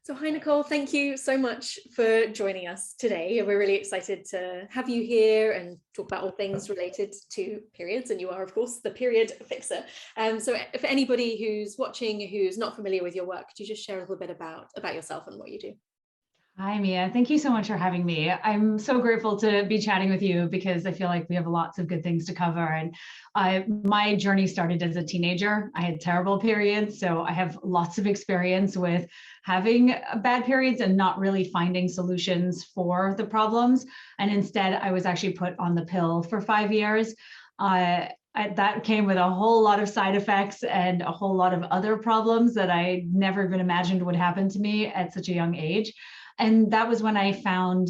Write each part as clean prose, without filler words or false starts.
So hi, Nicole, thank you so much for joining us today. We're really excited to have you here and talk about all things related to periods. And you are, of course, the period fixer. So for anybody who's watching, who's not familiar with your work, could you just share a little bit about yourself and what you do? Hi, Mia. Thank you so much for having me. I'm so grateful to be chatting with you because I feel like we have lots of good things to cover. And my journey started as a teenager. I had terrible periods, so I have lots of experience with having bad periods and not really finding solutions for the problems. And instead, I was actually put on the pill for 5 years. That came with a whole lot of side effects and a whole lot of other problems that I never even imagined would happen to me at such a young age. And that was when I found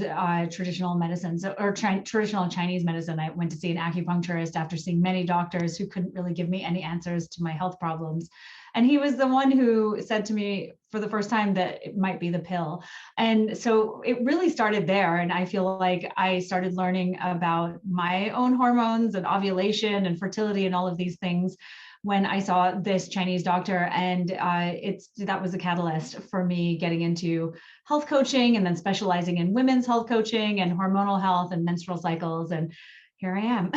traditional medicines or traditional Chinese medicine. I went to see an acupuncturist after seeing many doctors who couldn't really give me any answers to my health problems. And he was the one who said to me for the first time that it might be the pill. And so it really started there. And I feel like I started learning about my own hormones and ovulation and fertility and all of these things when I saw this Chinese doctor, and that was a catalyst for me getting into health coaching and then specializing in women's health coaching and hormonal health and menstrual cycles, and here I am.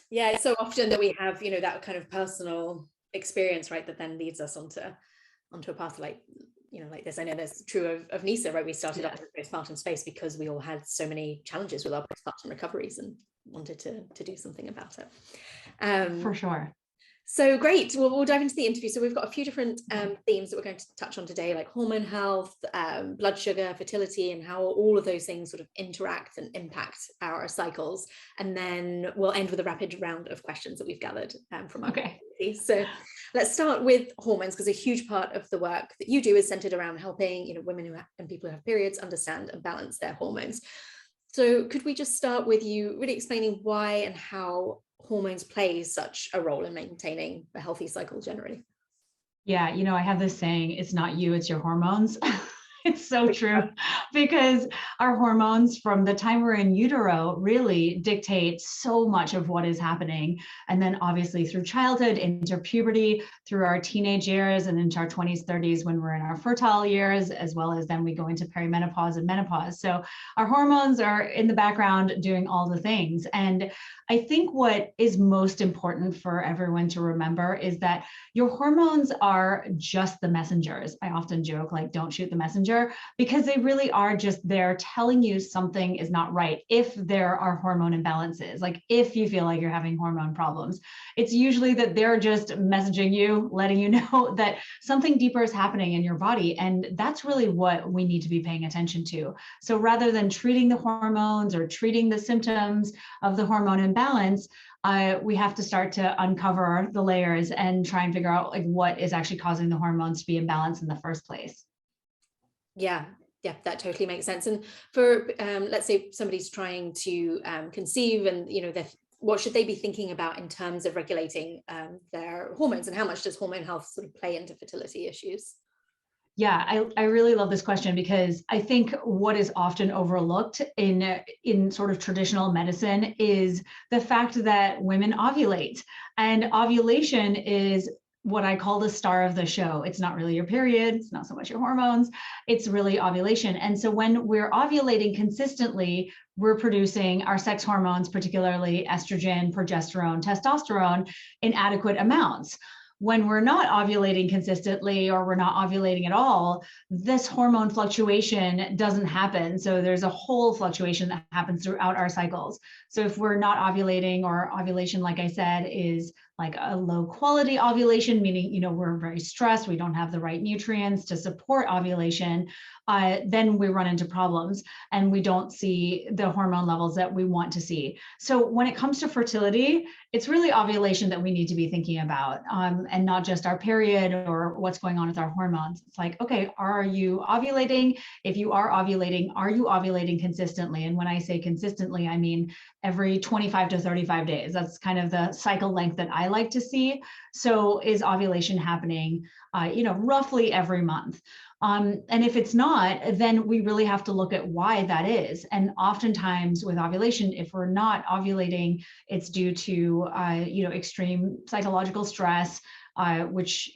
Yeah, it's so often that we have, that kind of personal experience, right, that then leads us onto a path like this. I know that's true of Nyssa, right? We started off in the postpartum space because we all had so many challenges with our postpartum recoveries and wanted to do something about it. For sure. So great. Well, we'll dive into the interview. So we've got a few different themes that we're going to touch on today, like hormone health, blood sugar, fertility, and how all of those things sort of interact and impact our cycles. And then we'll end with a rapid round of questions that we've gathered from our community. So let's start with hormones, because a huge part of the work that you do is centered around helping women and people who have periods understand and balance their hormones. So could we just start with you really explaining why and how hormones play such a role in maintaining a healthy cycle generally? Yeah, I have this saying, it's not you, it's your hormones. It's so true, because our hormones from the time we're in utero really dictate so much of what is happening. And then obviously through childhood, into puberty, through our teenage years, and into our 20s, 30s, when we're in our fertile years, as well as then we go into perimenopause and menopause. So our hormones are in the background doing all the things. And I think what is most important for everyone to remember is that your hormones are just the messengers. I often joke, like, don't shoot the messenger, because they really are just there telling you something is not right. If there are hormone imbalances, like if you feel like you're having hormone problems, it's usually that they're just messaging you, letting you know that something deeper is happening in your body. And that's really what we need to be paying attention to. So rather than treating the hormones or treating the symptoms of the hormone imbalance, we have to start to uncover the layers and try and figure out like what is actually causing the hormones to be imbalanced in the first place. Yeah, that totally makes sense. And for let's say somebody's trying to conceive, and what should they be thinking about in terms of regulating their hormones, and how much does hormone health sort of play into fertility issues? Yeah, I really love this question, because I think what is often overlooked in sort of traditional medicine is the fact that women ovulate, and ovulation is what I call the star of the show. It's not really your period, it's not so much your hormones, it's really ovulation. And so when we're ovulating consistently, we're producing our sex hormones, particularly estrogen, progesterone, testosterone, in adequate amounts. When we're not ovulating consistently, or we're not ovulating at all, this hormone fluctuation doesn't happen. So there's a whole fluctuation that happens throughout our cycles. So if we're not ovulating, or ovulation, like I said, is like a low quality ovulation, meaning, we're very stressed, we don't have the right nutrients to support ovulation, then we run into problems and we don't see the hormone levels that we want to see. So when it comes to fertility, it's really ovulation that we need to be thinking about, and not just our period or what's going on with our hormones. It's like, okay, are you ovulating? If you are ovulating consistently? And when I say consistently, I mean every 25 to 35 days. That's kind of the cycle length that I like to see. So is ovulation happening, roughly every month? And if it's not, then we really have to look at why that is. And oftentimes with ovulation, if we're not ovulating, it's due to, extreme psychological stress, which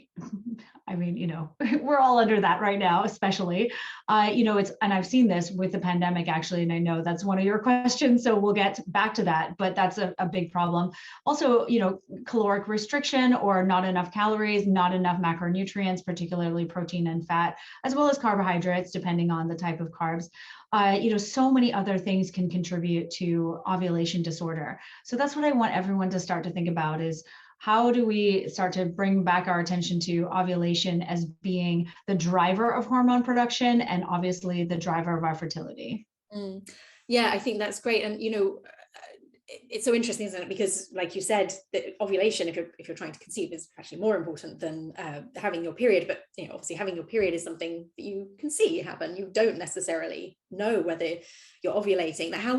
I mean, we're all under that right now, especially, and I've seen this with the pandemic actually, and I know that's one of your questions, so we'll get back to that, but that's a big problem. Also, caloric restriction or not enough calories, not enough macronutrients, particularly protein and fat, as well as carbohydrates, depending on the type of carbs. So many other things can contribute to ovulation disorder. So that's what I want everyone to start to think about is, how do we start to bring back our attention to ovulation as being the driver of hormone production and obviously the driver of our fertility? Yeah, I think that's great. And, it's so interesting, isn't it? Because like you said, that ovulation, if you're trying to conceive, is actually more important than having your period. But obviously having your period is something that you can see happen. You don't necessarily know whether you're ovulating. How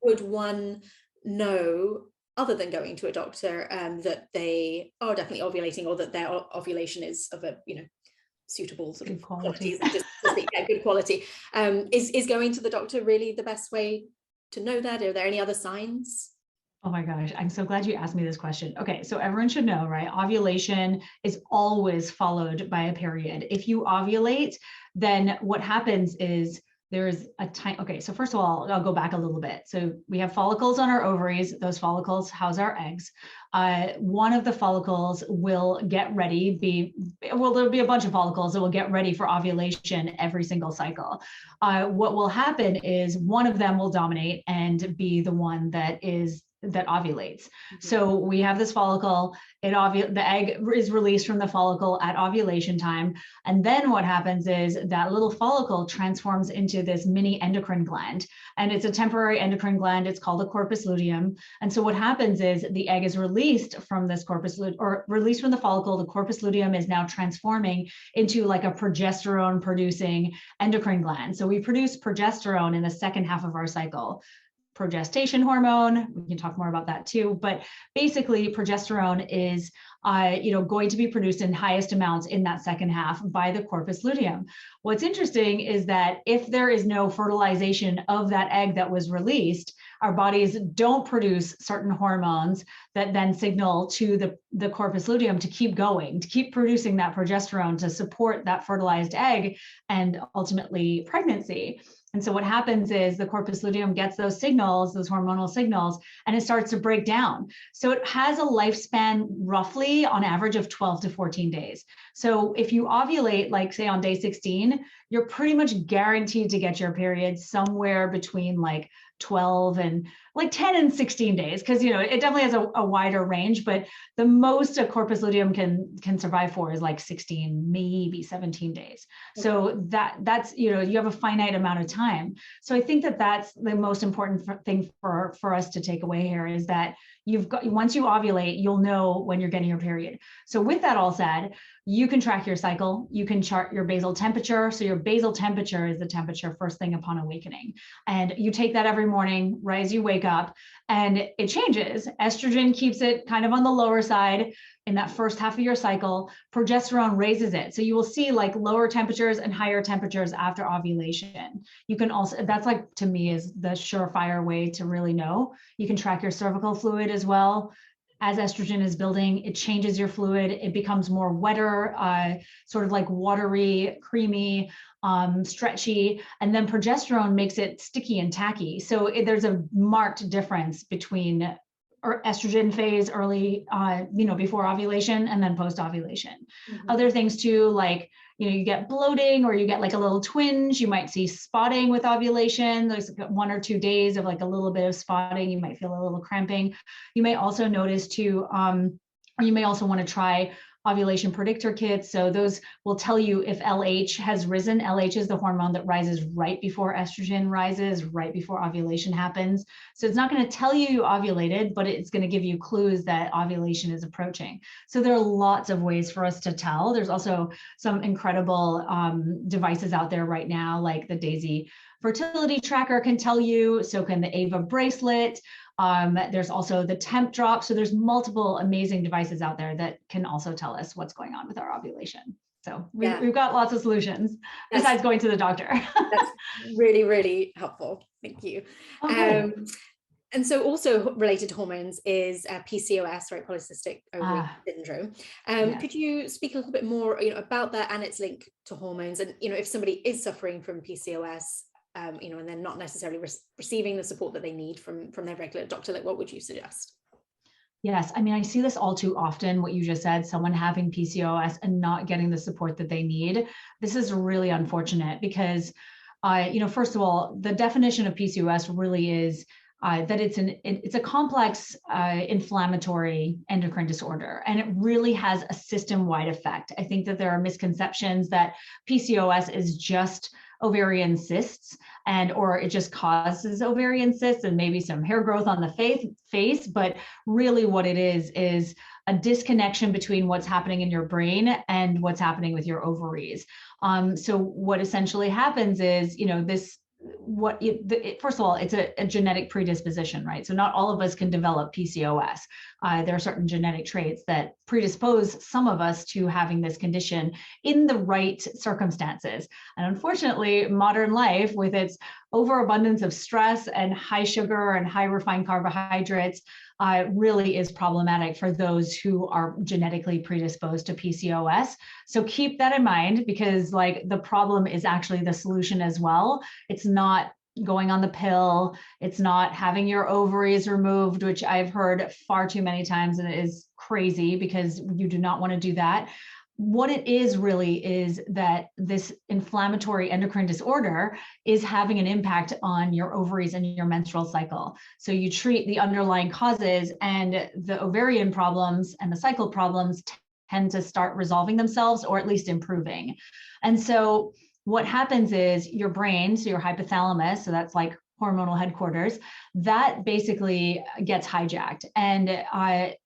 would one know, other than going to a doctor, that they are definitely ovulating, or that their ovulation is of a suitable sort of quality, good quality? Is going to the doctor really the best way to know that? Are there any other signs? Oh my gosh, I'm so glad you asked me this question. Okay, so everyone should know, right? Ovulation is always followed by a period. If you ovulate, then what happens is there's a time. Okay, so first of all, I'll go back a little bit. So we have follicles on our ovaries. Those follicles house our eggs. One of the follicles will get ready, there'll be a bunch of follicles that will get ready for ovulation every single cycle. What will happen is one of them will dominate and be the one that ovulates. Mm-hmm. So we have this follicle, the egg is released from the follicle at ovulation time. And then what happens is that little follicle transforms into this mini endocrine gland. And it's a temporary endocrine gland. It's called the corpus luteum. And so what happens is the egg is released from this released from the follicle. The corpus luteum is now transforming into like a progesterone producing endocrine gland. So we produce progesterone in the second half of our cycle. Progestation hormone, we can talk more about that too, but basically progesterone is going to be produced in highest amounts in that second half by the corpus luteum. What's interesting is that if there is no fertilization of that egg that was released, our bodies don't produce certain hormones that then signal to the corpus luteum to keep going, to keep producing that progesterone to support that fertilized egg and ultimately pregnancy. And so what happens is the corpus luteum gets those signals, those hormonal signals, and it starts to break down. So it has a lifespan roughly on average of 12 to 14 days. So if you ovulate, like say on day 16, you're pretty much guaranteed to get your period somewhere between like 12 and like 10 and 16 days, because it definitely has a wider range, but the most a corpus luteum can survive for is like 16, maybe 17 days. Okay. So that's you have a finite amount of time. So I think that's the most important thing for us to take away here, is that once you ovulate, you'll know when you're getting your period. So with that all said, you can track your cycle, you can chart your basal temperature. So your basal temperature is the temperature first thing upon awakening. And you take that every morning, right as you wake up, and it changes. Estrogen keeps it kind of on the lower side in that first half of your cycle. Progesterone raises it. So you will see like lower temperatures and higher temperatures after ovulation. You can also, that's like, to me, is the surefire way to really know. You can track your cervical fluid as well. As estrogen is building, it changes your fluid. It becomes more wetter, sort of like watery, creamy, stretchy, and then progesterone makes it sticky and tacky. So there's a marked difference between estrogen phase early, before ovulation, and then post ovulation. Mm-hmm. Other things too, like, you get bloating, or you get like a little twinge. You might see spotting with ovulation. There's 1 or 2 days of like a little bit of spotting. You might feel a little cramping. You may also notice too, or you may also want to try ovulation predictor kits. So those will tell you if LH has risen. LH is the hormone that rises right before estrogen rises, right before ovulation happens. So it's not going to tell you ovulated, but it's going to give you clues that ovulation is approaching. So there are lots of ways for us to tell. There's also some incredible devices out there right now, like the Daisy fertility tracker can tell you, so can the Ava bracelet. There's also the temp drop. So there's multiple amazing devices out there that can also tell us what's going on with our ovulation. So we've got lots of solutions besides going to the doctor. That's really, really helpful. Thank you. Okay. And so also related to hormones is PCOS, right? Polycystic ovary syndrome. Yes. Could you speak a little bit more, about that and its link to hormones? And, if somebody is suffering from PCOS, and they're not necessarily receiving the support that they need from their regular doctor, like what would you suggest? Yes, I mean, I see this all too often, what you just said, someone having PCOS and not getting the support that they need. This is really unfortunate because, first of all, the definition of PCOS really is that it's a complex inflammatory endocrine disorder, and it really has a system-wide effect. I think that there are misconceptions that PCOS is just ovarian cysts or it just causes ovarian cysts and maybe some hair growth on the face, but really what it is a disconnection between what's happening in your brain and what's happening with your ovaries. So what essentially happens is, first of all, it's a genetic predisposition, right? So not all of us can develop PCOS. There are certain genetic traits that predispose some of us to having this condition in the right circumstances. And unfortunately, modern life, with its overabundance of stress and high sugar and high refined carbohydrates, really is problematic for those who are genetically predisposed to PCOS. So keep that in mind, because the problem is actually the solution as well. It's not going on the pill. It's not having your ovaries removed, which I've heard far too many times, and it is crazy because you do not want to do that. What it is really is that this inflammatory endocrine disorder is having an impact on your ovaries and your menstrual cycle. So you treat the underlying causes, and the ovarian problems and the cycle problems tend to start resolving themselves, or at least improving. And so what happens is your brain, so your hypothalamus, so that's like hormonal headquarters, that basically gets hijacked. And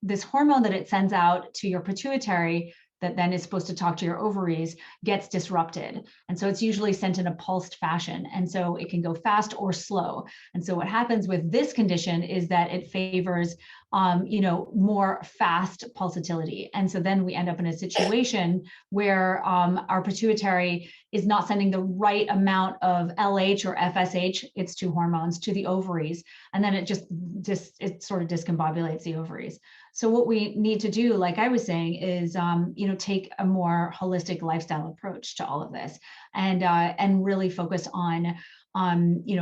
this hormone that it sends out to your pituitary that then is supposed to talk to your ovaries gets disrupted. And so it's usually sent in a pulsed fashion. And so it can go fast or slow. And so what happens with this condition is that it favors, more fast pulsatility. And so then we end up in a situation where our pituitary is not sending the right amount of LH or FSH, its two hormones, to the ovaries. And then it it sort of discombobulates the ovaries. So what we need to do, like I was saying, is take a more holistic lifestyle approach to all of this, and really focus on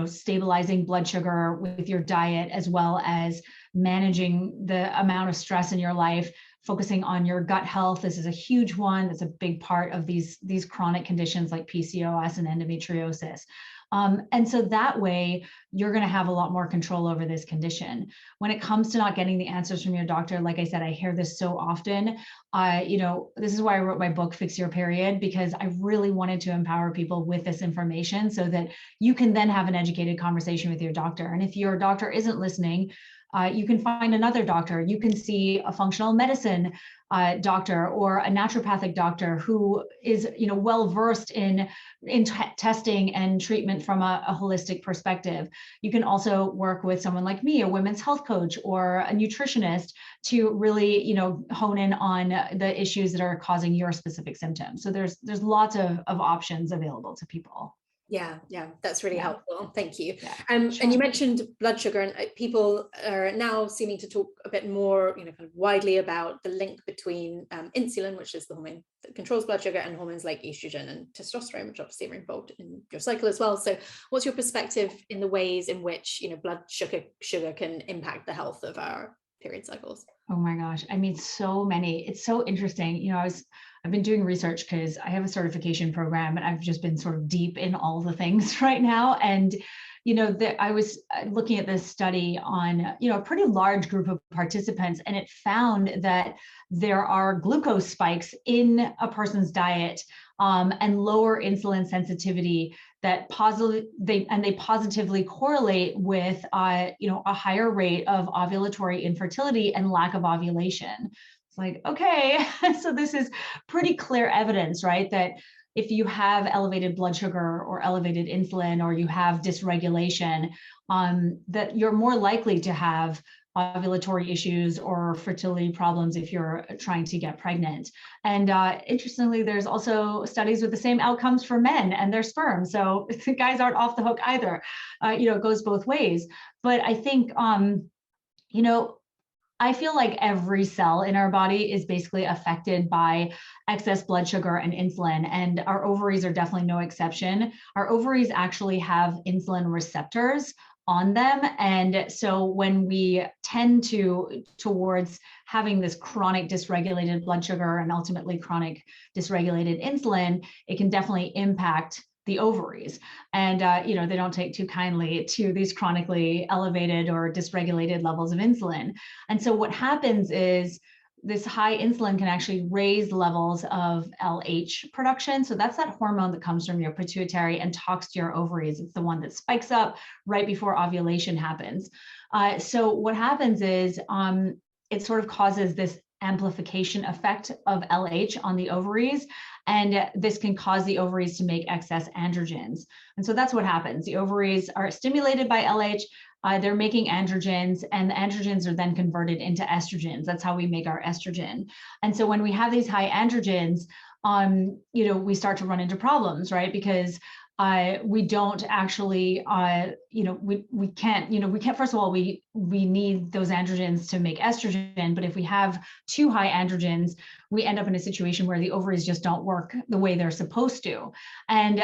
stabilizing blood sugar with your diet, as well as managing the amount of stress in your life, focusing on your gut health. This is a huge one. That's a big part of these chronic conditions like PCOS and endometriosis. And so that way, you're going to have a lot more control over this condition. When it comes to not getting the answers from your doctor, like I said, I hear this so often. This is why I wrote my book, Fix Your Period, because I really wanted to empower people with this information so that you can then have an educated conversation with your doctor. And if your doctor isn't listening, you can find another doctor. You can see a functional medicine doctor or a naturopathic doctor who is, well versed in testing and treatment from a holistic perspective. You can also work with someone like me, a women's health coach or a nutritionist, to really, hone in on the issues that are causing your specific symptoms. So there's lots of options available to people. Yeah, that's really helpful. Thank you. Yeah, sure. And you mentioned blood sugar, and people are now seeming to talk a bit more, kind of widely about the link between insulin, which is the hormone that controls blood sugar, and hormones like estrogen and testosterone, which obviously are involved in your cycle as well. So what's your perspective in the ways in which, blood sugar can impact the health of our period cycles? Oh my gosh. I mean, so many. It's so interesting. I've been doing research because I have a certification program, and I've just been sort of deep in all the things right now. And, I was looking at this study on, a pretty large group of participants, and it found that there are glucose spikes in a person's diet and lower insulin sensitivity that they positively correlate with a higher rate of ovulatory infertility and lack of ovulation. It's like, okay, so this is pretty clear evidence, right? That if you have elevated blood sugar or elevated insulin, or you have dysregulation, that you're more likely to have ovulatory issues or fertility problems if you're trying to get pregnant. And interestingly, there's also studies with the same outcomes for men and their sperm. So the guys aren't off the hook either. It goes both ways. But I think, I feel like every cell in our body is basically affected by excess blood sugar and insulin, and our ovaries are definitely no exception. Our ovaries actually have insulin receptors on them. And so when we tend towards having this chronic dysregulated blood sugar and ultimately chronic dysregulated insulin, it can definitely impact the ovaries. And, they don't take too kindly to these chronically elevated or dysregulated levels of insulin. And so what happens is this high insulin can actually raise levels of LH production. So that's that hormone that comes from your pituitary and talks to your ovaries. It's the one that spikes up right before ovulation happens. So what happens is it sort of causes this amplification effect of LH on the ovaries. And this can cause the ovaries to make excess androgens. And so that's what happens. The ovaries are stimulated by LH, they're making androgens, and the androgens are then converted into estrogens. That's how we make our estrogen. And so when we have these high androgens, we start to run into problems, right? Because we don't actually, we can't, first of all, we need those androgens to make estrogen, but if we have too high androgens, we end up in a situation where the ovaries just don't work the way they're supposed to. And,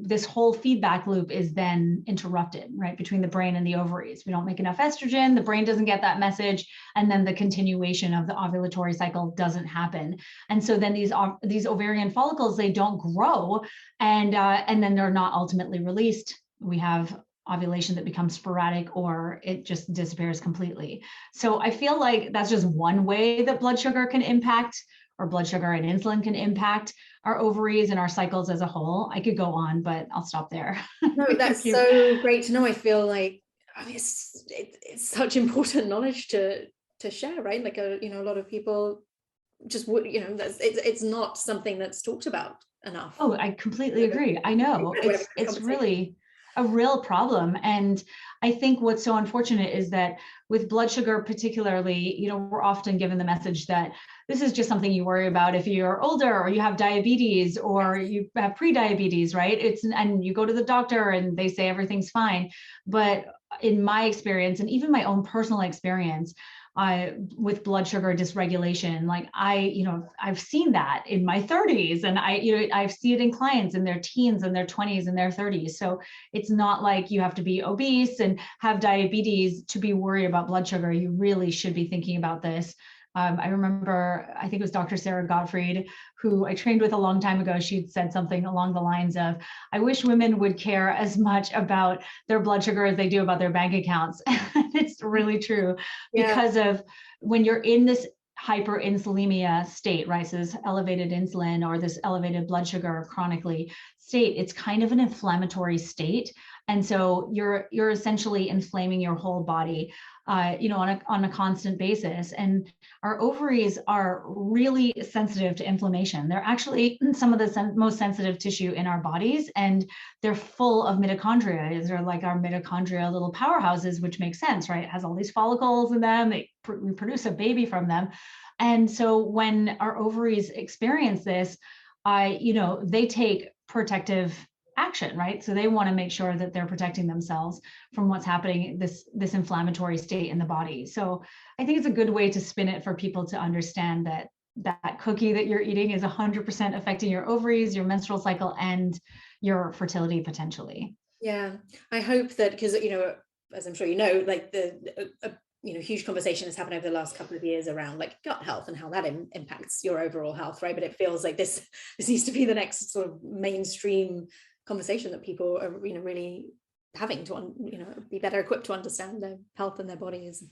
this whole feedback loop is then interrupted, right, between the brain and the ovaries. We don't make enough estrogen, the brain doesn't get that message, and then the continuation of the ovulatory cycle doesn't happen. And so then these ovarian follicles, they don't grow, and then they're not ultimately released. We have ovulation that becomes sporadic, or it just disappears completely. So I feel like that's just one way that blood sugar can impact, or blood sugar and insulin can impact our ovaries and our cycles as a whole. I could go on, but I'll stop there. No, that's so great to know. I feel like it's such important knowledge to share, right? Like a lot of people just would, it's not something that's talked about enough. Oh, I completely agree. I know it's really a real problem. And I think what's so unfortunate is that with blood sugar, particularly, we're often given the message that this is just something you worry about if you're older, or you have diabetes, or you have pre-diabetes, right? And you go to the doctor and they say everything's fine. But in my experience, and even my own personal experience, with blood sugar dysregulation, like I've seen that in my 30s, and I see it in clients in their teens and their 20s and their 30s. So it's not like you have to be obese and have diabetes to be worried about blood sugar. You really should be thinking about this. I remember, I think it was Dr. Sarah Gottfried, who I trained with a long time ago. She'd said something along the lines of, I wish women would care as much about their blood sugar as they do about their bank accounts. It's really true, because of when you're in this hyperinsulinemia state, right? So this elevated insulin or this elevated blood sugar chronically state, it's kind of an inflammatory state. And so you're essentially inflaming your whole body, on a constant basis. And our ovaries are really sensitive to inflammation. They're actually some of the most sensitive tissue in our bodies, and they're full of mitochondria. They're like our mitochondria little powerhouses, which makes sense, right? It has all these follicles in them. We produce a baby from them. And so when our ovaries experience this, they take protective action, right? So they want to make sure that they're protecting themselves from what's happening, this inflammatory state in the body. So I think it's a good way to spin it for people to understand that cookie that you're eating is 100% affecting your ovaries, your menstrual cycle, and your fertility potentially. Yeah, I hope that, because as I'm sure like huge conversation has happened over the last couple of years around like gut health and how that impacts your overall health, right? But it feels like this needs to be the next sort of mainstream conversation that people are really having to be better equipped to understand their health and their bodies.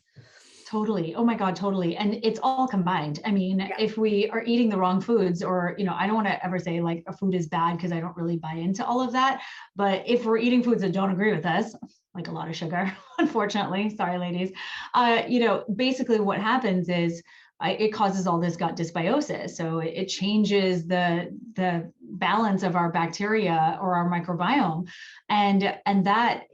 Totally. Oh my God, totally. And it's all combined. I mean, if we are eating the wrong foods, or, I don't want to ever say like a food is bad, because I don't really buy into all of that. But if we're eating foods that don't agree with us, like a lot of sugar, unfortunately, sorry, ladies, basically what happens is it causes all this gut dysbiosis. So it changes the balance of our bacteria or our microbiome. And that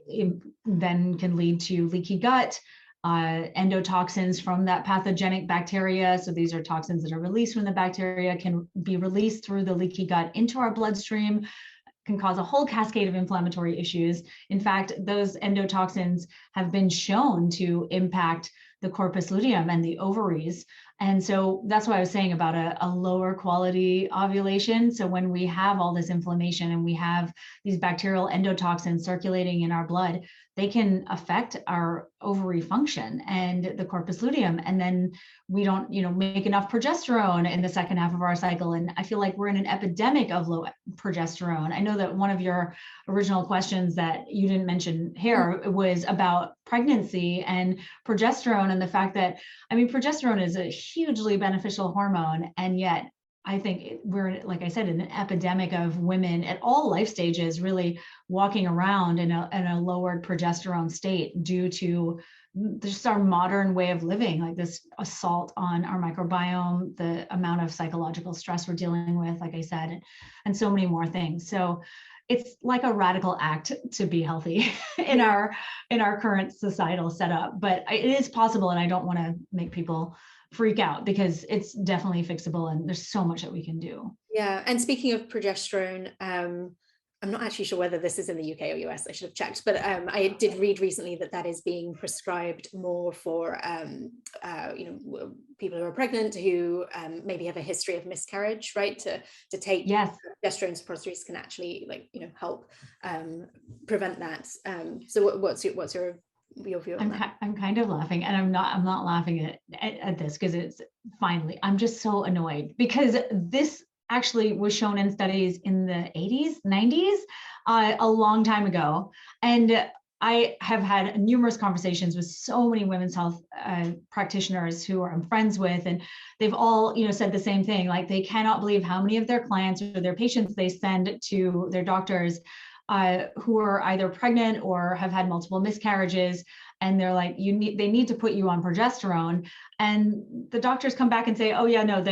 then can lead to leaky gut, endotoxins from that pathogenic bacteria. So these are toxins that are released when the bacteria can be released through the leaky gut into our bloodstream, can cause a whole cascade of inflammatory issues. In fact, those endotoxins have been shown to impact the corpus luteum and the ovaries. And so that's why I was saying about a lower quality ovulation. So when we have all this inflammation and we have these bacterial endotoxins circulating in our blood, they can affect our ovary function and the corpus luteum. And then we don't, make enough progesterone in the second half of our cycle. And I feel like we're in an epidemic of low progesterone. I know that one of your original questions that you didn't mention here was about pregnancy and progesterone, and the fact that, progesterone is a hugely beneficial hormone. And yet I think we're, like I said, in an epidemic of women at all life stages really walking around in a lowered progesterone state due to just our modern way of living, like this assault on our microbiome, the amount of psychological stress we're dealing with, like I said, and so many more things. So it's like a radical act to be healthy in our current societal setup, but it is possible. And I don't want to make people freak out because it's definitely fixable and there's so much that we can do. Yeah. And speaking of progesterone, I'm not actually sure whether this is in the UK or US, I should have checked, but I did read recently that is being prescribed more for, people who are pregnant who maybe have a history of miscarriage, right? To take progesterone suppositories can actually help prevent that. So what's your view on that? I'm kind of laughing, and I'm not laughing at this because it's finally, I'm just so annoyed because this actually was shown in studies in the 80s, 90s, a long time ago. And I have had numerous conversations with so many women's health practitioners who I'm friends with, and they've all, said the same thing. Like they cannot believe how many of their clients or their patients they send to their doctors who are either pregnant or have had multiple miscarriages. And they're like, they need to put you on progesterone. And the doctors come back and say, oh yeah, no,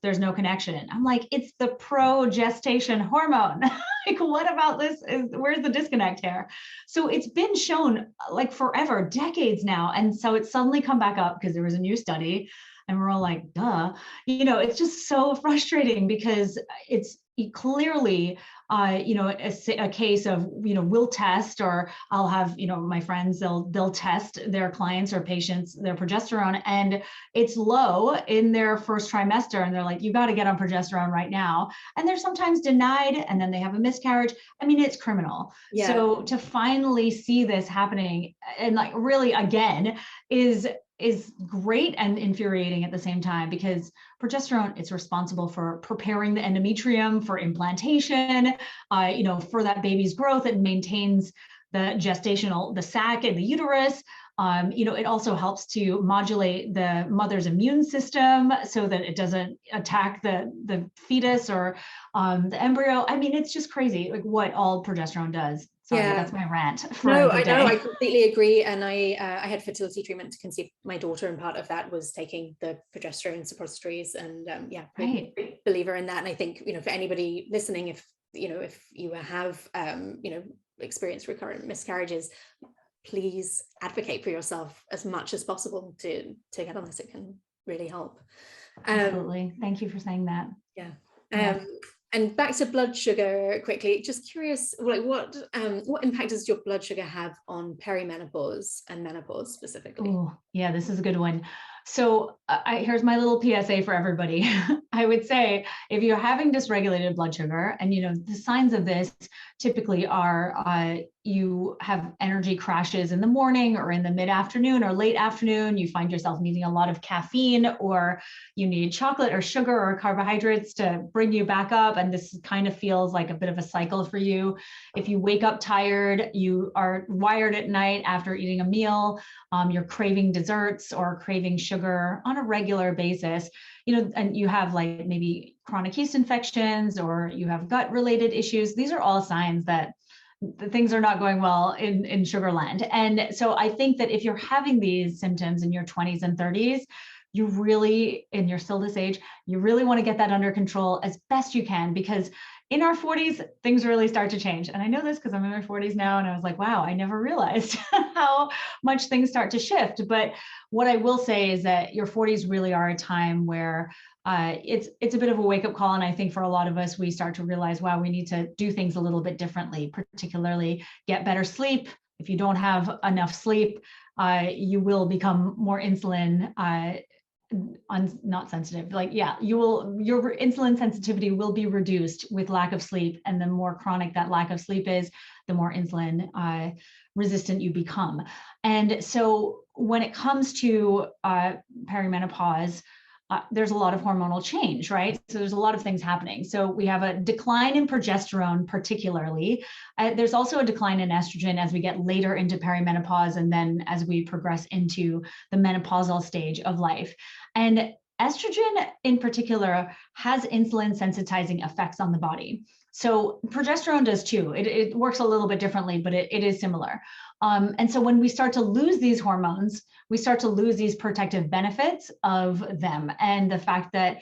there's no connection. I'm like, it's the progestation hormone. Like, what about this? Where's the disconnect here? So it's been shown like forever, decades now. And so it's suddenly come back up because there was a new study and we're all like, duh, it's just so frustrating because it's clearly, a case of, we'll test, or I'll have, my friends, they'll test their clients or patients, their progesterone, and it's low in their first trimester. And they're like, you got to get on progesterone right now. And they're sometimes denied, and then they have a miscarriage. It's criminal. Yeah. So to finally see this happening and like really again is great and infuriating at the same time, because progesterone, it's responsible for preparing the endometrium for implantation, for that baby's growth. It maintains the sac in the uterus. It also helps to modulate the mother's immune system so that it doesn't attack the fetus or the embryo. It's just crazy, like what all progesterone does. Sorry, that's my rant. No, I know, I completely agree. And I had fertility treatment to conceive my daughter, and part of that was taking the progesterone suppositories. And great believer in that. And I think, for anybody listening, if you have experienced recurrent miscarriages, please advocate for yourself as much as possible to get on this. It can really help. Absolutely. Thank you for saying that. Yeah. And back to blood sugar quickly, just curious, like what impact does your blood sugar have on perimenopause and menopause specifically? Oh, yeah, this is a good one. So here's my little PSA for everybody. I would say if you're having dysregulated blood sugar, and the signs of this typically are you have energy crashes in the morning or in the mid-afternoon or late afternoon, you find yourself needing a lot of caffeine, or you need chocolate or sugar or carbohydrates to bring you back up. And this kind of feels like a bit of a cycle for you. If you wake up tired, you are wired at night after eating a meal, you're craving desserts or craving sugar on a regular basis, and you have like maybe chronic yeast infections, or you have gut related issues. These are all signs that things are not going well in Sugarland. And so I think that if you're having these symptoms in your 20s and 30s, and you're still this age, you really want to get that under control as best you can, because in our 40s, things really start to change. And I know this because I'm in my 40s now. And I was like, wow, I never realized how much things start to shift. But what I will say is that your 40s really are a time where it's a bit of a wake-up call. And I think for a lot of us, we start to realize, wow, we need to do things a little bit differently, particularly get better sleep. If you don't have enough sleep, you will become more insulin not sensitive. Like, yeah, your insulin sensitivity will be reduced with lack of sleep. And the more chronic that lack of sleep is, the more insulin resistant you become. And so when it comes to perimenopause, there's a lot of hormonal change, right? So there's a lot of things happening. So we have a decline in progesterone, particularly. There's also a decline in estrogen as we get later into perimenopause, and then as we progress into the menopausal stage of life. And estrogen in particular has insulin sensitizing effects on the body. So progesterone does too. It works a little bit differently, but it is similar. And so when we start to lose these hormones, we start to lose these protective benefits of them. And the fact that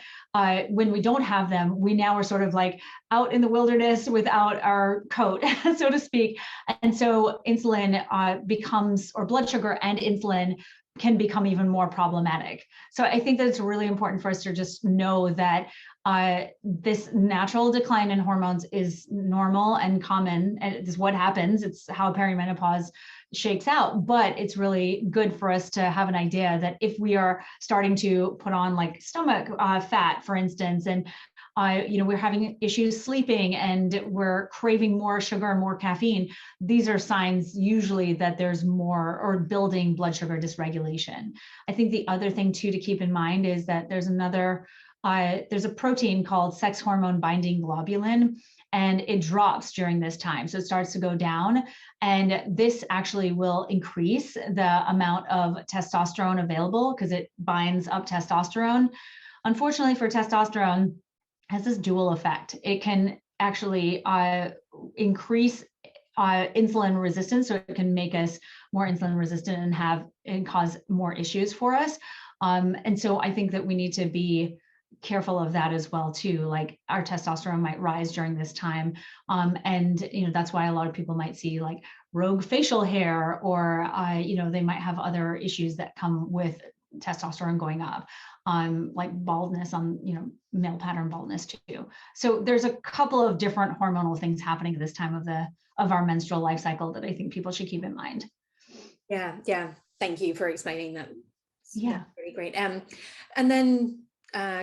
when we don't have them, we now are sort of like out in the wilderness without our coat, so to speak. And so insulin becomes, or blood sugar and insulin can become even more problematic. So I think that it's really important for us to just know that this natural decline in hormones is normal and common, and it's what happens. It's how perimenopause shakes out. But it's really good for us to have an idea that if we are starting to put on like stomach fat, for instance, and we're having issues sleeping and we're craving more sugar, more caffeine, these are signs usually that there's more or building blood sugar dysregulation. I think the other thing too to keep in mind is that there's a protein called sex hormone binding globulin, and it drops during this time. So it starts to go down, and this actually will increase the amount of testosterone available because it binds up testosterone. Unfortunately for testosterone, has this dual effect. It can actually increase insulin resistance, so it can make us more insulin resistant and cause more issues for us. And so I think that we need to be careful of that as well too. Like our testosterone might rise during this time, and that's why a lot of people might see like rogue facial hair, or they might have other issues that come with testosterone going up, like baldness, male pattern baldness too. So there's a couple of different hormonal things happening at this time of our menstrual life cycle that I think people should keep in mind. Yeah. Thank you for explaining that. Yeah, really great. And then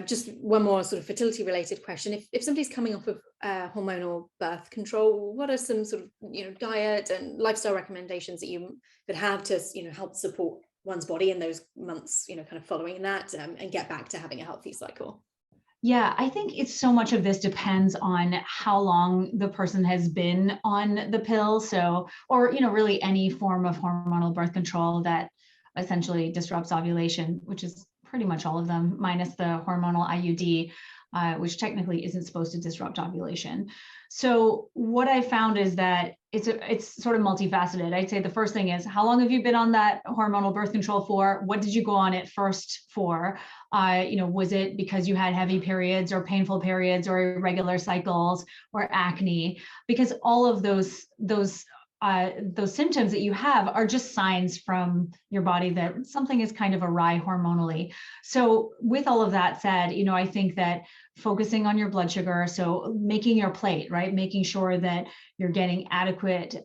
just one more sort of fertility related question. If somebody's coming off of hormonal birth control, what are some sort of diet and lifestyle recommendations that you could have to help support one's body in those months kind of following that, and get back to having a healthy cycle? Yeah, I think it's so much of this depends on how long the person has been on the pill. So, or really any form of hormonal birth control that essentially disrupts ovulation, which is pretty much all of them, minus the hormonal IUD, which technically isn't supposed to disrupt ovulation. So what I found is that it's sort of multifaceted. I'd say the first thing is, how long have you been on that hormonal birth control for? What did you go on it first for? Was it because you had heavy periods or painful periods or irregular cycles or acne? Because all of those symptoms that you have are just signs from your body that something is kind of awry hormonally. So with all of that said, I think that focusing on your blood sugar, so making your plate, right? Making sure that you're getting adequate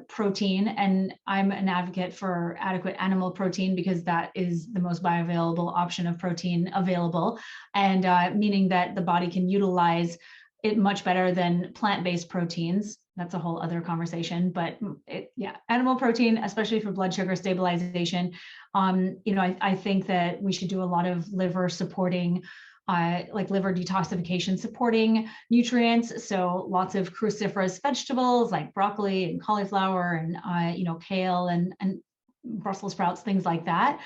protein. And I'm an advocate for adequate animal protein because that is the most bioavailable option of protein available. And meaning that the body can utilize it much better than plant-based proteins. That's a whole other conversation, but animal protein, especially for blood sugar stabilization. I think that we should do a lot of liver supporting, like liver detoxification supporting nutrients. So lots of cruciferous vegetables like broccoli and cauliflower and, kale and Brussels sprouts, things like that.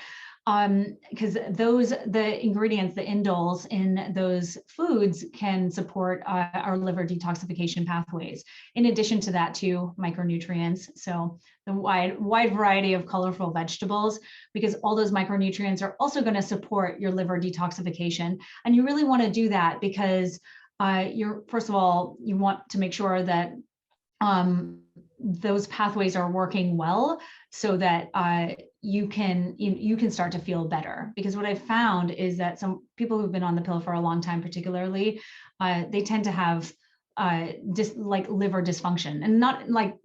Because the ingredients, the indoles in those foods can support our liver detoxification pathways. In addition to that, too, micronutrients. So the wide variety of colorful vegetables, because all those micronutrients are also going to support your liver detoxification. And you really want to do that because you're, first of all, you want to make sure that those pathways are working well, so that you can start to feel better. Because what I've found is that some people who've been on the pill for a long time, particularly, they tend to have like liver dysfunction, and not like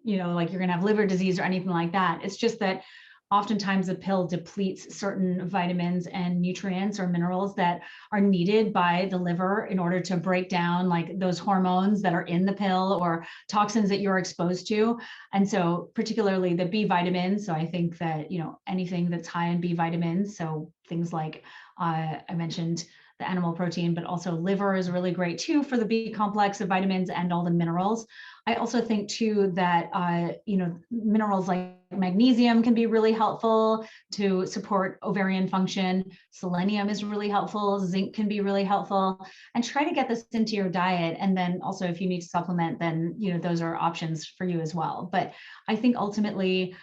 you're gonna have liver disease or anything like that. It's just that oftentimes the pill depletes certain vitamins and nutrients or minerals that are needed by the liver in order to break down like those hormones that are in the pill or toxins that you're exposed to. And so particularly the B vitamins. So I think that, anything that's high in B vitamins, so things like I mentioned the animal protein, but also liver is really great too for the B complex of vitamins and all the minerals. I also think too that, minerals like magnesium can be really helpful to support ovarian function. Selenium is really helpful. Zinc can be really helpful, and try to get this into your diet. And then also if you need to supplement, then, those are options for you as well. But I think ultimately,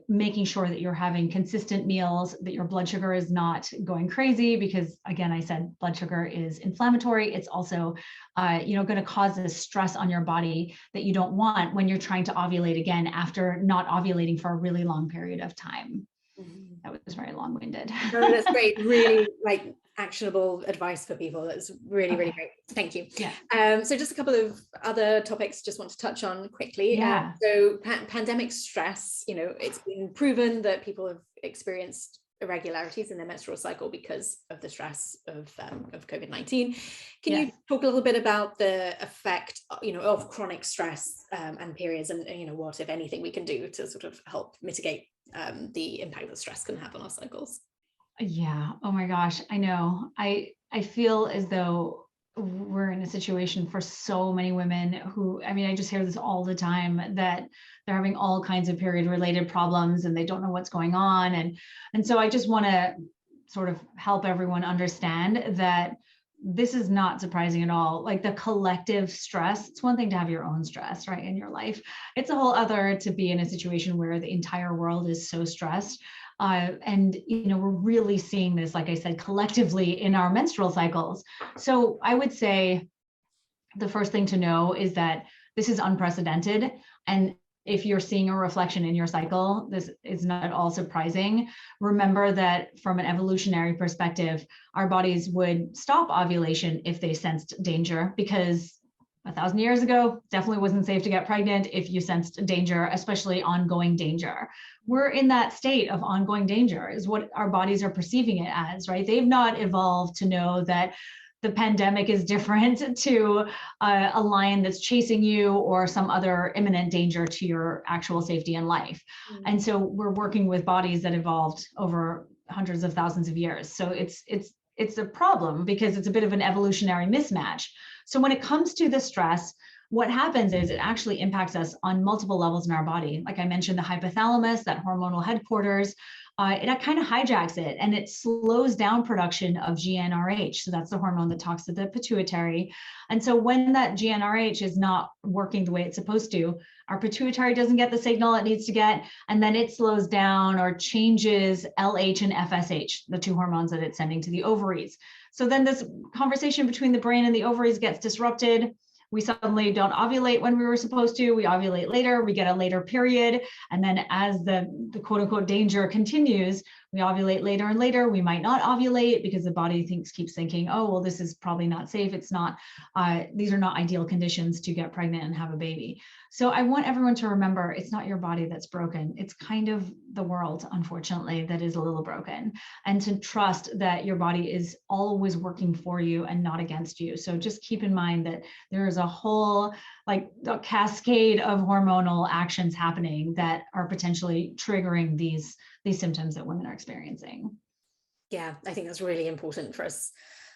making sure that you're having consistent meals, that your blood sugar is not going crazy, because again, I said blood sugar is inflammatory. It's also, going to cause this stress on your body that you don't want when you're trying to ovulate again after not ovulating for a really long period of time. Mhm. That was very long-winded. No, that's great. Really actionable advice for people. That's really, really great. Thank you. Yeah. So just a couple of other topics just want to touch on quickly. Yeah. So pandemic stress, it's been proven that people have experienced irregularities in their menstrual cycle because of the stress of COVID-19. Can you talk a little bit about the effect, of chronic stress and periods, and what, if anything, we can do to sort of help mitigate the impact that stress can have on our cycles? Yeah. Oh my gosh. I know. I feel as though we're in a situation for so many women who, I just hear this all the time, that they're having all kinds of period related problems and they don't know what's going on. And so I just want to sort of help everyone understand that this is not surprising at all. Like the collective stress, it's one thing to have your own stress, right, in your life. It's a whole other to be in a situation where the entire world is so stressed. And we're really seeing this, like I said, collectively in our menstrual cycles. So I would say the first thing to know is that this is unprecedented. And if you're seeing a reflection in your cycle, this is not at all surprising. Remember that from an evolutionary perspective, our bodies would stop ovulation if they sensed danger, because 1,000 years ago, definitely wasn't safe to get pregnant if you sensed danger, especially ongoing danger. We're in that state of ongoing danger, is what our bodies are perceiving it as, right? They've not evolved to know that the pandemic is different to a lion that's chasing you or some other imminent danger to your actual safety in life. Mm-hmm. And so we're working with bodies that evolved over hundreds of thousands of years. So it's a problem because it's a bit of an evolutionary mismatch. So when it comes to the stress, what happens is it actually impacts us on multiple levels in our body. Like I mentioned, the hypothalamus, that hormonal headquarters, it kind of hijacks it and it slows down production of GnRH. So that's the hormone that talks to the pituitary. And so when that GnRH is not working the way it's supposed to, our pituitary doesn't get the signal it needs to get, and then it slows down or changes LH and FSH, the two hormones that it's sending to the ovaries. So then this conversation between the brain and the ovaries gets disrupted. We suddenly don't ovulate when we were supposed to. We ovulate later, we get a later period. And then as the quote unquote danger continues, we ovulate later and later. We might not ovulate because the body keeps thinking, oh, well, this is probably not safe. It's not, these are not ideal conditions to get pregnant and have a baby. So I want everyone to remember, it's not your body that's broken. It's kind of the world, unfortunately, that is a little broken. And to trust that your body is always working for you and not against you. So just keep in mind that there is a whole a cascade of hormonal actions happening that are potentially triggering these symptoms that women are experiencing. Yeah, I think that's really important for us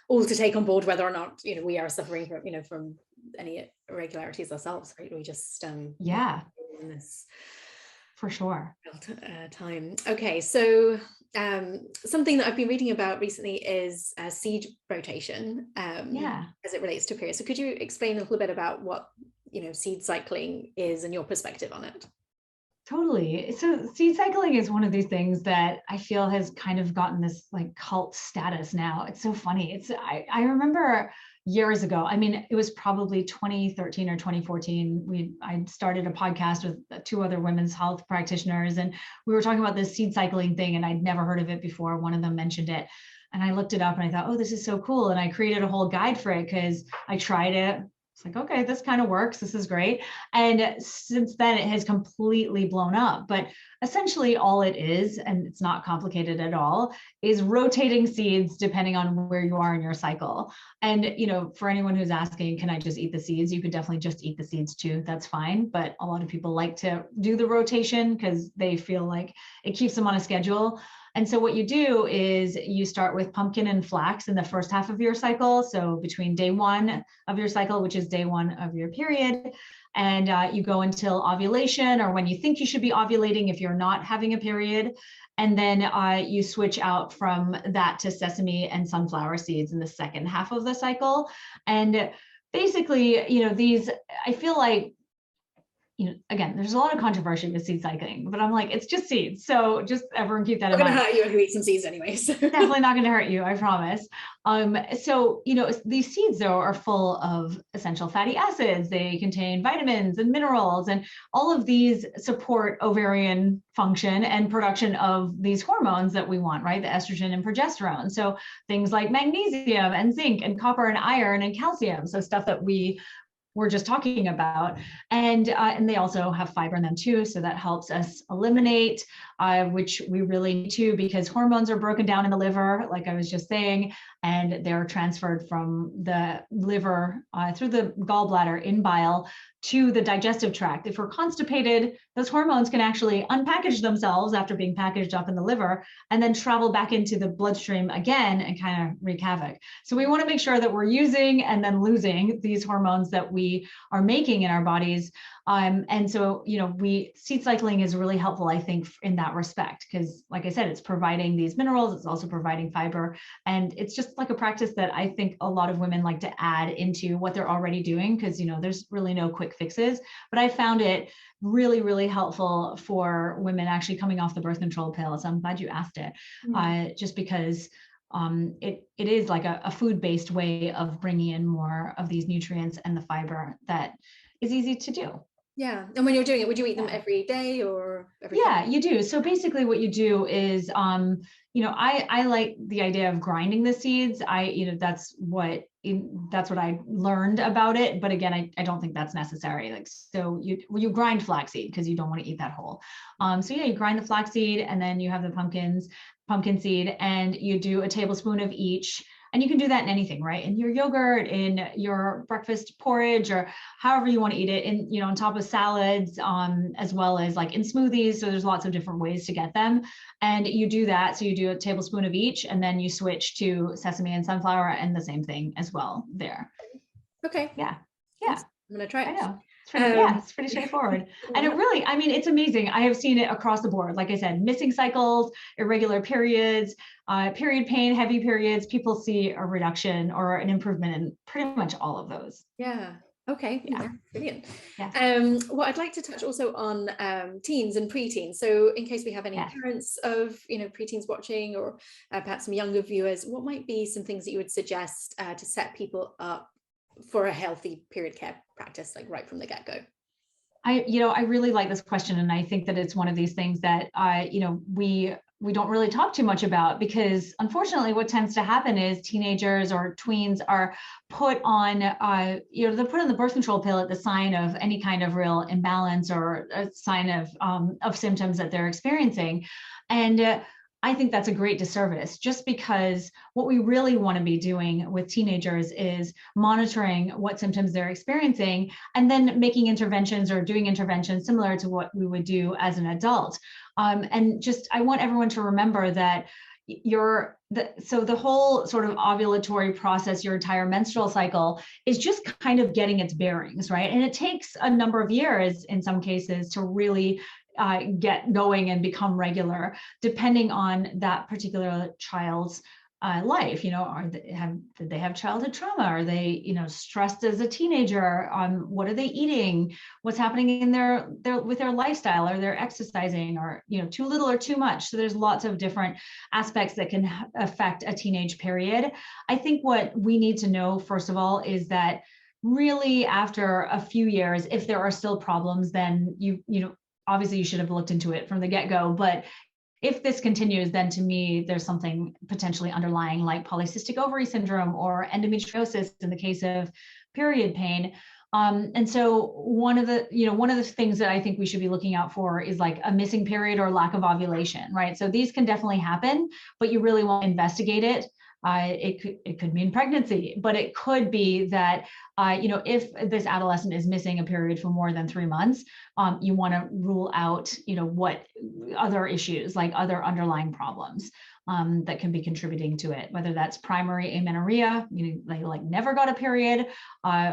all to take on board, whether or not we are suffering from from any irregularities ourselves, right? We just in this for sure time. Okay, so something that I've been reading about recently is seed rotation as it relates to periods. So could you explain a little bit about what seed cycling is and your perspective on it? Totally. So seed cycling is one of these things that I feel has kind of gotten this cult status now. It's so funny. I remember years ago. I mean, it was probably 2013 or 2014. I started a podcast with two other women's health practitioners, and we were talking about this seed cycling thing, and I'd never heard of it before. One of them mentioned it, and I looked it up and I thought, oh, this is so cool. And I created a whole guide for it because I tried it. It's like, okay, this kind of works. This is great. And since then it has completely blown up. But essentially all it is, and it's not complicated at all, is rotating seeds depending on where you are in your cycle. And, you know, for anyone who's asking, can I just eat the seeds? You could definitely just eat the seeds too. That's fine. But a lot of people like to do the rotation because they feel like it keeps them on a schedule. And so what you do is you start with pumpkin and flax in the first half of your cycle. So between day 1 of your cycle, which is day 1 of your period, and you go until ovulation, or when you think you should be ovulating if you're not having a period. And then you switch out from that to sesame and sunflower seeds in the second half of the cycle. And basically, you know, these, I feel like, you know, again, there's a lot of controversy with seed cycling, but I'm like, it's just seeds. So just everyone keep that in mind. Not going to hurt you if you eat some seeds anyway. So. Definitely not going to hurt you, I promise. So, you know, these seeds though are full of essential fatty acids. They contain vitamins and minerals, and all of these support ovarian function and production of these hormones that we want, right? The estrogen and progesterone. So things like magnesium and zinc and copper and iron and calcium. So stuff that we're just talking about. And they also have fiber in them too. So that helps us eliminate, which we really need to, because hormones are broken down in the liver, like I was just saying, and they're transferred from the liver through the gallbladder in bile to the digestive tract. If we're constipated, those hormones can actually unpackage themselves after being packaged up in the liver and then travel back into the bloodstream again and kind of wreak havoc. So we want to make sure that we're using and then losing these hormones that we are making in our bodies. And so, you know, seed cycling is really helpful, I think, in that respect, because like I said, it's providing these minerals, it's also providing fiber, and it's just like a practice that I think a lot of women like to add into what they're already doing, because, you know, there's really no quick fixes, but I found it really, really helpful for women actually coming off the birth control pill. So I'm glad you asked it, just because it is like a food-based way of bringing in more of these nutrients and the fiber that is easy to do. Yeah. And when you're doing it, would you eat them every day or every day? You do. So basically what you do is, you know, I like the idea of grinding the seeds. You know, that's what I learned about it. But again, I don't think that's necessary. Like, so you grind flaxseed because you don't want to eat that whole. So yeah, you grind the flaxseed, and then you have the pumpkin seed, and you do a tablespoon of each. And you can do that in anything, right? In your yogurt, in your breakfast porridge, or however you want to eat it, in, you know, on top of salads, as well as like in smoothies. So there's lots of different ways to get them. And you do that. So you do a tablespoon of each, and then you switch to sesame and sunflower, and the same thing as well there. Okay. Yeah. I'm going to try it. I know. It's pretty straightforward. And it really, I mean, it's amazing. I have seen it across the board. Like I said, missing cycles, irregular periods, period pain, heavy periods, people see a reduction or an improvement in pretty much all of those. Yeah. Okay. Yeah. Brilliant. Yeah. What I'd like to touch also on teens and preteens. So in case we have any parents of, you know, preteens watching, or perhaps some younger viewers, what might be some things that you would suggest to set people up for a healthy period care practice, like right from the get-go? I really like this question, and I think that it's one of these things that you know, we don't really talk too much about, because unfortunately what tends to happen is teenagers or tweens are put on you know, they're put on the birth control pill at the sign of any kind of real imbalance or a sign of symptoms that they're experiencing. And I think that's a great disservice, just because what we really want to be doing with teenagers is monitoring what symptoms they're experiencing, and then making interventions or doing interventions similar to what we would do as an adult. And just, I want everyone to remember that so the whole sort of ovulatory process, your entire menstrual cycle, is just kind of getting its bearings, right? And it takes a number of years in some cases to really get going and become regular, depending on that particular child's life. Did they have childhood trauma? Are they, stressed as a teenager? What are they eating? What's happening in their with their lifestyle? Are they exercising, or, too little or too much? So there's lots of different aspects that can affect a teenage period. I think what we need to know, first of all, is that really after a few years, if there are still problems, then obviously you should have looked into it from the get-go. But if this continues, then to me, there's something potentially underlying, like polycystic ovary syndrome or endometriosis in the case of period pain. And so one of the things that I think we should be looking out for is like a missing period or lack of ovulation, right? So these can definitely happen, but you really want to investigate it. It could mean pregnancy, but it could be that, if this adolescent is missing a period for more than 3 months, you want to rule out, what other issues, like other underlying problems that can be contributing to it, whether that's primary amenorrhea, they like never got a period,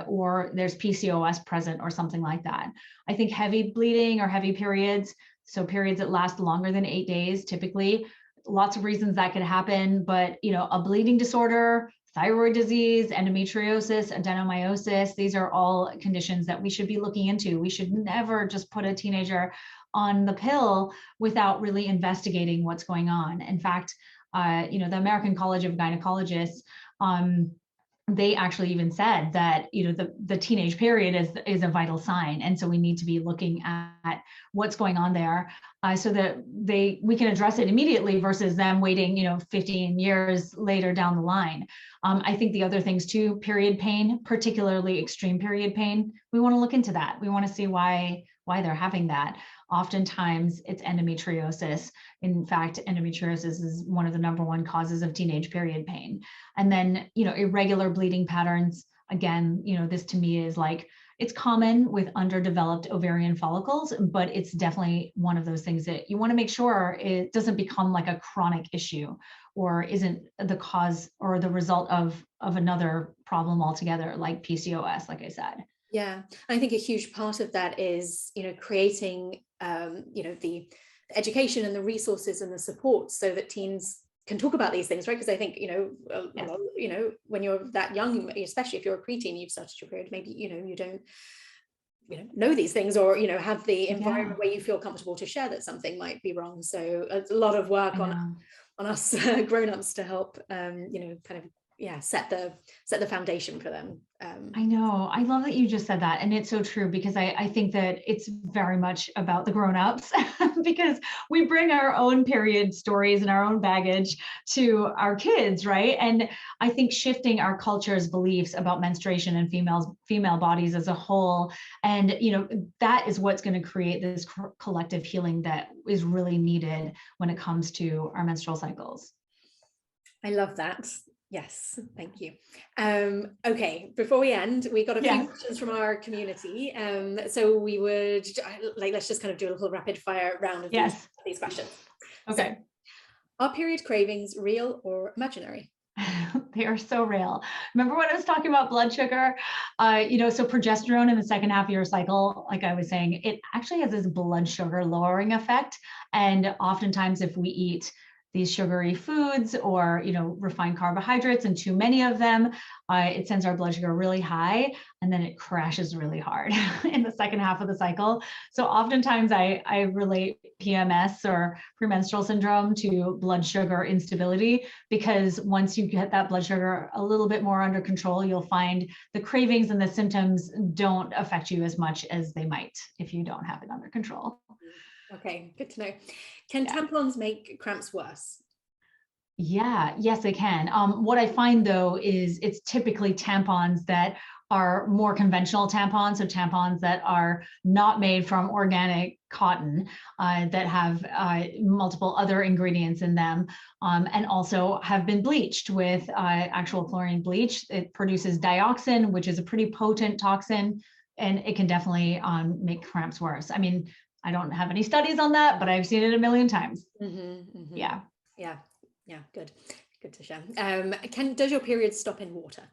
or there's PCOS present or something like that. I think heavy bleeding or heavy periods, so periods that last longer than 8 days, typically, lots of reasons that could happen, but a bleeding disorder, thyroid disease, endometriosis, adenomyosis, these are all conditions that we should be looking into. We should never just put a teenager on the pill without really investigating what's going on. In fact, the American College of Gynecologists, they actually even said that the teenage period is a vital sign, and so we need to be looking at what's going on there, so that we can address it immediately versus them waiting 15 years later down the line. I think the other things too, period pain, particularly extreme period pain, we want to look into that. We want to see why they're having that. Oftentimes it's endometriosis. In fact, endometriosis is one of the #1 causes of teenage period pain. And then, irregular bleeding patterns. Again, this to me is like, it's common with underdeveloped ovarian follicles, but it's definitely one of those things that you want to make sure it doesn't become like a chronic issue, or isn't the cause or the result of another problem altogether, like PCOS, like I said. Yeah, I think a huge part of that is, creating, the education and the resources and the support so that teens can talk about these things, right? Because I think, Yes. When you're that young, especially if you're a preteen, you've started your period, maybe, you don't, know these things, or, have the environment where you feel comfortable to share that something might be wrong. So it's a lot of work on us grown-ups to help, kind of, set the foundation for them. I know. I love that you just said that. And it's so true, because I think that it's very much about the grown-ups because we bring our own period stories and our own baggage to our kids, right? And I think shifting our culture's beliefs about menstruation and female bodies as a whole, and that is what's going to create this collective healing that is really needed when it comes to our menstrual cycles. I love that. Yes, thank you. Okay, before we end, we got a few questions from our community. So we would let's just kind of do a little rapid fire round of these questions. Okay. So, are period cravings real or imaginary? They are so real. Remember when I was talking about blood sugar? So progesterone in the second half of your cycle, like I was saying, it actually has this blood sugar lowering effect. And oftentimes if we eat these sugary foods or, refined carbohydrates and too many of them, it sends our blood sugar really high, and then it crashes really hard in the second half of the cycle. So oftentimes I relate PMS or premenstrual syndrome to blood sugar instability, because once you get that blood sugar a little bit more under control, you'll find the cravings and the symptoms don't affect you as much as they might if you don't have it under control. Okay, good to know. Can tampons make cramps worse? Yes, they can. What I find though is it's typically tampons that are more conventional tampons, so tampons that are not made from organic cotton, that have multiple other ingredients in them, and also have been bleached with actual chlorine bleach. It produces dioxin, which is a pretty potent toxin, and it can definitely make cramps worse. I mean, I don't have any studies on that, but I've seen it a million times. Yeah. Good to share. Does your period stop in water?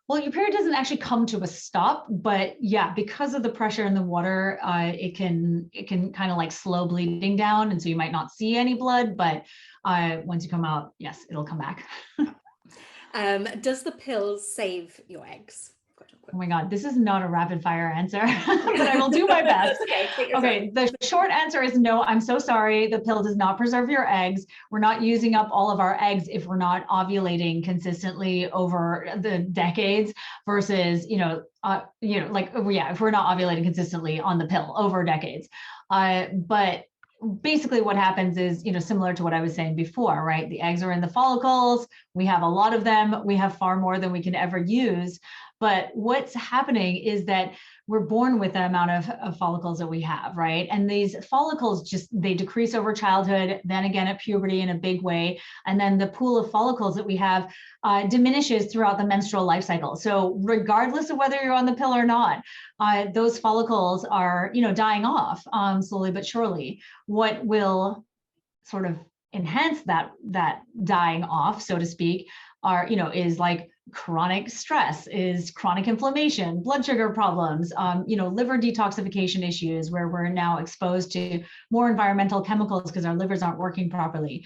Well, your period doesn't actually come to a stop, but because of the pressure in the water, it can kind of like slow bleeding down, and so you might not see any blood, but once you come out, yes, it'll come back. Does the pill save your eggs? Oh my God, this is not a rapid fire answer, but I will do my best. Okay, the short answer is no, I'm so sorry. The pill does not preserve your eggs. We're not using up all of our eggs if we're not ovulating consistently over the decades versus, like, yeah, if we're not ovulating consistently on the pill over decades. But basically what happens is, similar to what I was saying before, right? The eggs are in the follicles. We have a lot of them. We have far more than we can ever use. But what's happening is that we're born with the amount of follicles that we have, right? And these follicles they decrease over childhood, then again at puberty in a big way. And then the pool of follicles that we have diminishes throughout the menstrual life cycle. So regardless of whether you're on the pill or not, those follicles are, dying off slowly but surely. What will sort of enhance that dying off, so to speak, is like chronic stress, is chronic inflammation, blood sugar problems, liver detoxification issues where we're now exposed to more environmental chemicals because our livers aren't working properly.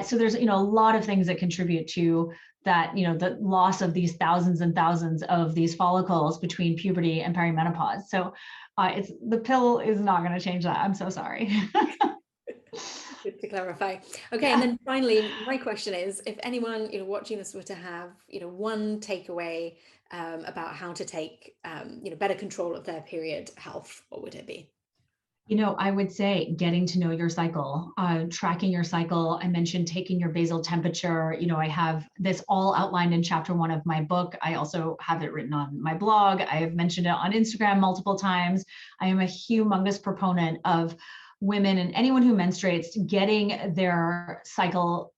So there's, a lot of things that contribute to that, the loss of these thousands and thousands of these follicles between puberty and perimenopause. So the pill is not going to change that. I'm so sorry. Good to clarify. Okay, yeah. And then finally, my question is, if anyone watching this were to have one takeaway about how to take better control of their period health, what would it be? I would say getting to know your cycle, tracking your cycle. I mentioned taking your basal temperature. I have this all outlined in chapter 1 of my book. I also have it written on my blog. I have mentioned it on Instagram multiple times. I am a humongous proponent of women and anyone who menstruates getting their cycle,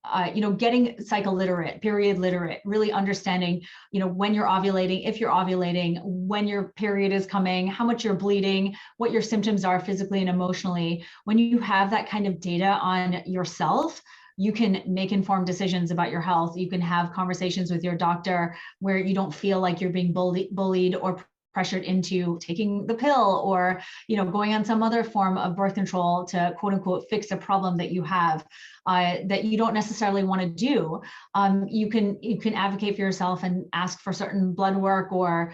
getting cycle literate, period literate, really understanding, when you're ovulating, if you're ovulating, when your period is coming, how much you're bleeding, what your symptoms are physically and emotionally. When you have that kind of data on yourself, you can make informed decisions about your health. You can have conversations with your doctor where you don't feel like you're being bullied or pressured into taking the pill or, going on some other form of birth control to quote unquote fix a problem that you have that you don't necessarily want to do. You can advocate for yourself and ask for certain blood work or,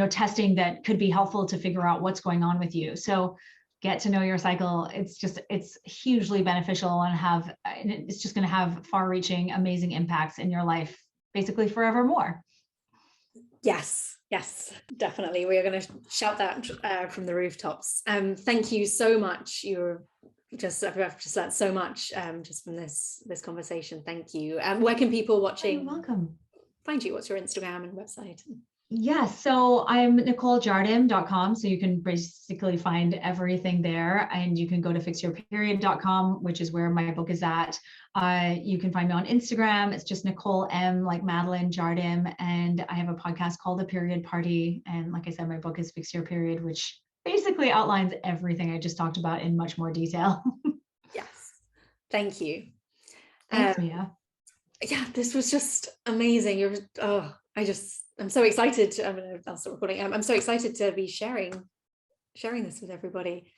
testing that could be helpful to figure out what's going on with you. So get to know your cycle. It's hugely beneficial and it's just going to have far-reaching, amazing impacts in your life, basically forevermore. Yes, definitely. We are going to shout that from the rooftops. Thank you so much. I've just learned so much just from this conversation. Thank you. Where can people watching find you? What's your Instagram and website? Yes, so I'm NicoleJardim.com. So you can basically find everything there, and you can go to fixyourperiod.com, which is where my book is at. You can find me on Instagram. It's just Nicole M, like Madeline Jardim. And I have a podcast called The Period Party. And like I said, my book is Fix Your Period, which basically outlines everything I just talked about in much more detail. Yes. Thank you. Thanks, Mia. Yeah, this was just amazing. I'm so excited. I'll start recording. I'm so excited to be sharing this with everybody.